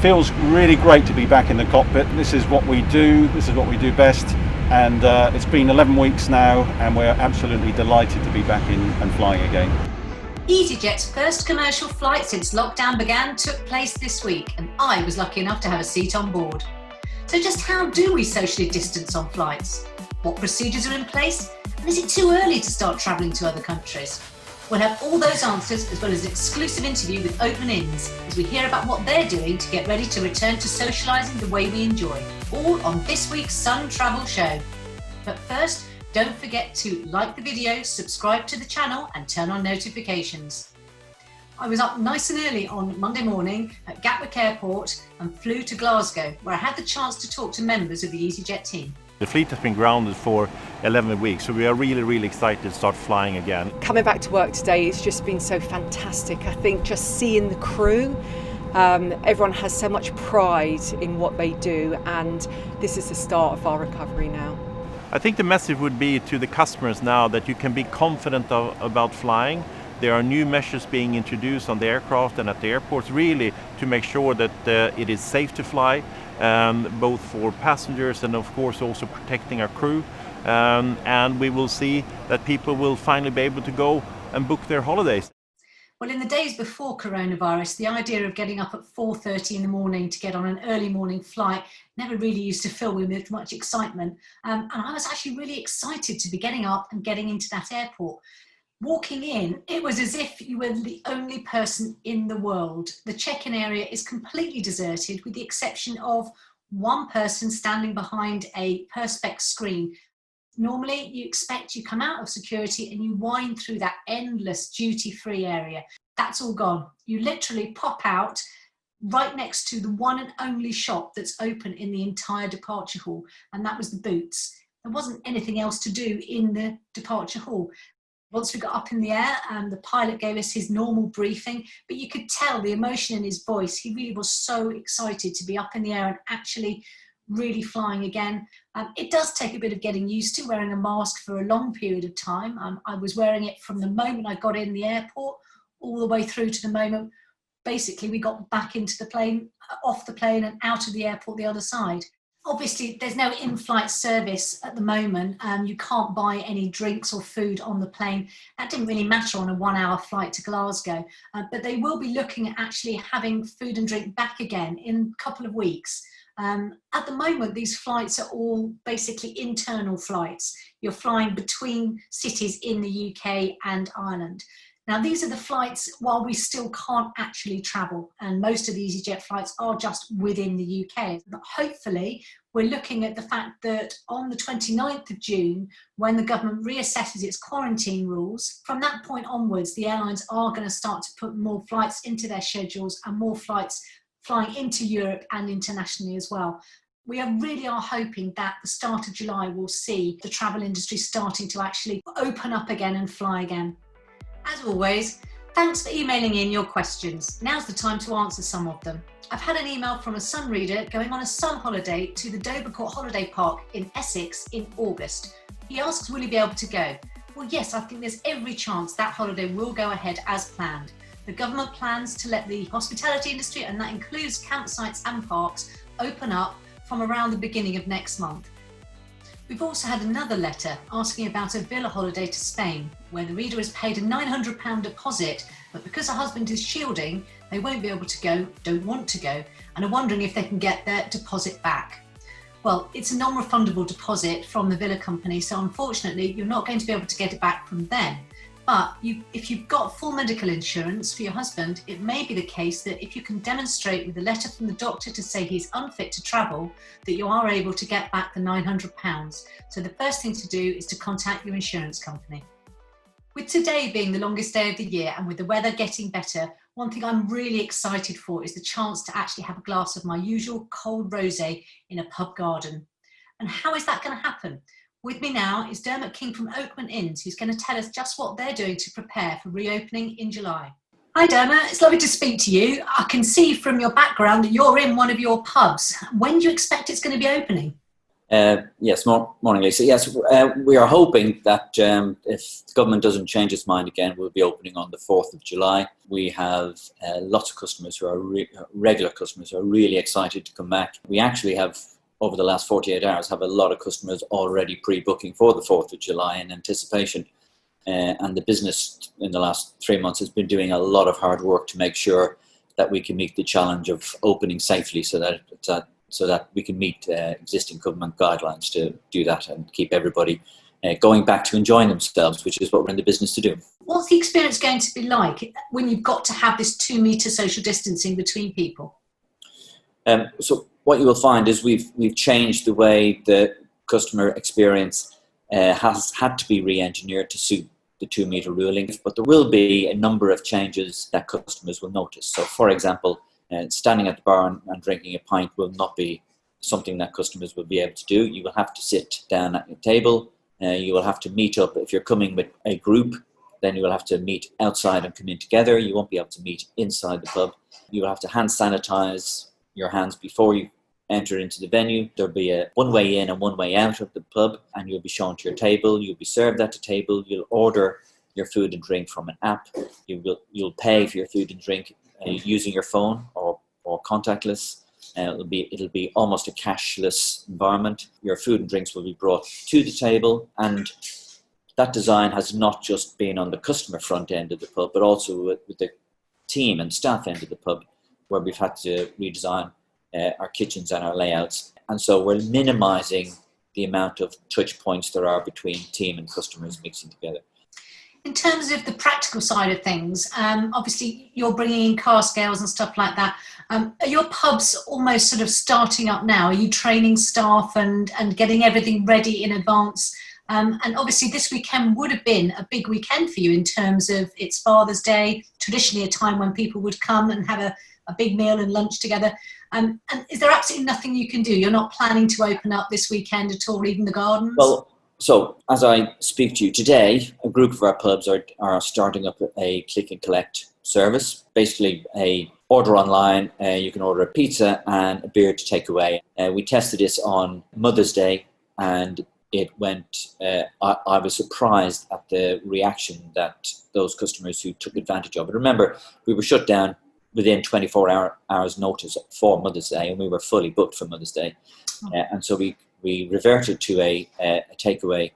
feels really great to be back in the cockpit. This is what we do, best, and it's been 11 weeks now and we're absolutely delighted to be back in and flying again. EasyJet's first commercial flight since lockdown began took place this week, and I was lucky enough to have a seat on board. So just how do we socially distance on flights? What procedures are in place? And is it too early to start travelling to other countries? We'll have all those answers as well as an exclusive interview with Oakman Inns as we hear about what they're doing to get ready to return to socialising the way we enjoy, all on this week's Sun Travel Show. But first, don't forget to like the video, subscribe to the channel and turn on notifications. I was up nice and early on Monday morning at Gatwick Airport and flew to Glasgow, where I had the chance to talk to members of the EasyJet team. The fleet has been grounded for 11 weeks, so we are really excited to start flying again. Coming back to work today, it's just been so fantastic. I think just seeing the crew, everyone has so much pride in what they do, and this is the start of our recovery now. I think the message would be to the customers now that you can be confident about flying. There are new measures being introduced on the aircraft and at the airports, really to make sure that it is safe to fly, both for passengers and of course also protecting our crew. And we will see that people will finally be able to go and book their holidays. Well, in the days before coronavirus, the idea of getting up at 4:30 in the morning to get on an early morning flight never really used to fill me with much excitement. And I was actually really excited to be getting up and getting into that airport. Walking in, it was as if you were the only person in the world. The check-in area is completely deserted with the exception of one person standing behind a perspex screen. Normally, you expect you come out of security and you wind through that endless duty-free area. That's all gone. You literally pop out right next to the one and only shop that's open in the entire departure hall, and that was the Boots. There wasn't anything else to do in the departure hall. Once we got up in the air, the pilot gave us his normal briefing, but you could tell the emotion in his voice. He really was so excited to be up in the air and actually really flying again. It does take a bit of getting used to wearing a mask for a long period of time. I was wearing it from the moment I got in the airport all the way through to the moment basically we got back into the plane, off the plane and out of the airport the other side. Obviously there's no in-flight service at the moment. You can't buy any drinks or food on the plane. That didn't really matter on a 1-hour flight to Glasgow, but they will be looking at actually having food and drink back again in a couple of weeks. At the moment, these flights are all basically internal flights. You're flying between cities in the UK and Ireland. Now, these are the flights while we still can't actually travel, and most of the EasyJet flights are just within the UK. But hopefully, we're looking at the fact that on the 29th of June, when the government reassesses its quarantine rules, from that point onwards, the airlines are going to start to put more flights into their schedules and more flights flying into Europe and internationally as well. We really are hoping that the start of July will see the travel industry starting to actually open up again and fly again. As always, thanks for emailing in your questions. Now's the time to answer some of them. I've had an email from a Sun reader going on a Sun holiday to the Dovercourt Holiday Park in Essex in August. He asks, will he be able to go? Well, yes, I think there's every chance that holiday will go ahead as planned. The government plans to let the hospitality industry, and that includes campsites and parks, open up from around the beginning of next month. We've also had another letter asking about a villa holiday to Spain, where the reader has paid a £900 deposit, but because her husband is shielding, they won't be able to go, don't want to go, and are wondering if they can get their deposit back. Well, it's a non-refundable deposit from the villa company, so unfortunately you're not going to be able to get it back from them. But if you've got full medical insurance for your husband, it may be the case that if you can demonstrate with a letter from the doctor to say he's unfit to travel, that you are able to get back the £900. So the first thing to do is to contact your insurance company. With today being the longest day of the year and with the weather getting better, one thing I'm really excited for is the chance to actually have a glass of my usual cold rosé in a pub garden. And how is that going to happen? With me now is Dermot King from Oakman Inns, who's going to tell us just what they're doing to prepare for reopening in July. Hi Dermot, it's lovely to speak to you. I can see from your background that you're in one of your pubs. When do you expect it's going to be opening? Yes, morning, Lisa. Yes, we are hoping that if the government doesn't change its mind again, we'll be opening on the 4th of July. We have lots of customers who are regular customers who are really excited to come back. We actually have, over the last 48 hours, have a lot of customers already pre-booking for the 4th of July in anticipation. And the business in the last 3 months has been doing a lot of hard work to make sure that we can meet the challenge of opening safely so that we can meet existing government guidelines to do that and keep everybody going back to enjoying themselves, which is what we're in the business to do. What's the experience going to be like when you've got to have this 2 metre social distancing between people? So what you will find is we've changed the way the customer experience has had to be re-engineered to suit the 2 metre ruling, but there will be a number of changes that customers will notice. So, for example, standing at the bar and drinking a pint will not be something that customers will be able to do. You will have to sit down at your table. You will have to meet up. If you're coming with a group, then you will have to meet outside and come in together. You won't be able to meet inside the pub. You will have to hand sanitize your hands before you enter into the venue. There'll be a one way in and one way out of the pub, and you'll be shown to your table. You'll be served at the table. You'll order your food and drink from an app. You'll pay for your food and drink using your phone or contactless. It'll be almost a cashless environment. Your food and drinks will be brought to the table, and that design has not just been on the customer front end of the pub, but also with the team and staff end of the pub, where we've had to redesign our kitchens and our layouts. And so we're minimising the amount of touch points there are between team and customers mixing together. In terms of the practical side of things, obviously you're bringing in car scales and stuff like that. Are your pubs almost sort of starting up now? Are you training staff and getting everything ready in advance? And obviously this weekend would have been a big weekend for you in terms of it's Father's Day, traditionally a time when people would come and have a big meal and lunch together. And is there absolutely nothing you can do? You're not planning to open up this weekend at all, even the gardens? Well, so as I speak to you today, a group of our pubs are starting up a click and collect service, basically a order online. You can order a pizza and a beer to take away. We tested this on Mother's Day, and it went, I was surprised at the reaction that those customers who took advantage of it. Remember, we were shut down within 24 hours notice for Mother's Day, and we were fully booked for Mother's Day. And so we reverted to a takeaway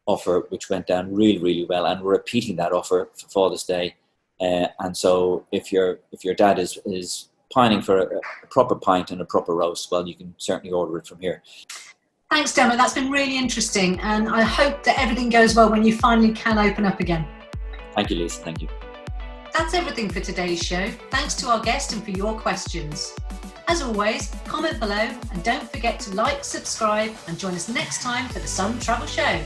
offer, which went down really, really well, and we're repeating that offer for Father's Day. And so if your dad is pining for a proper pint and a proper roast, well, you can certainly order it from here. Thanks, Dermot. That's been really interesting, and I hope that everything goes well when you finally can open up again. Thank you, Lisa. Thank you. That's everything for today's show. Thanks to our guest and for your questions. As always, comment below and don't forget to like, subscribe and join us next time for the Sun Travel Show.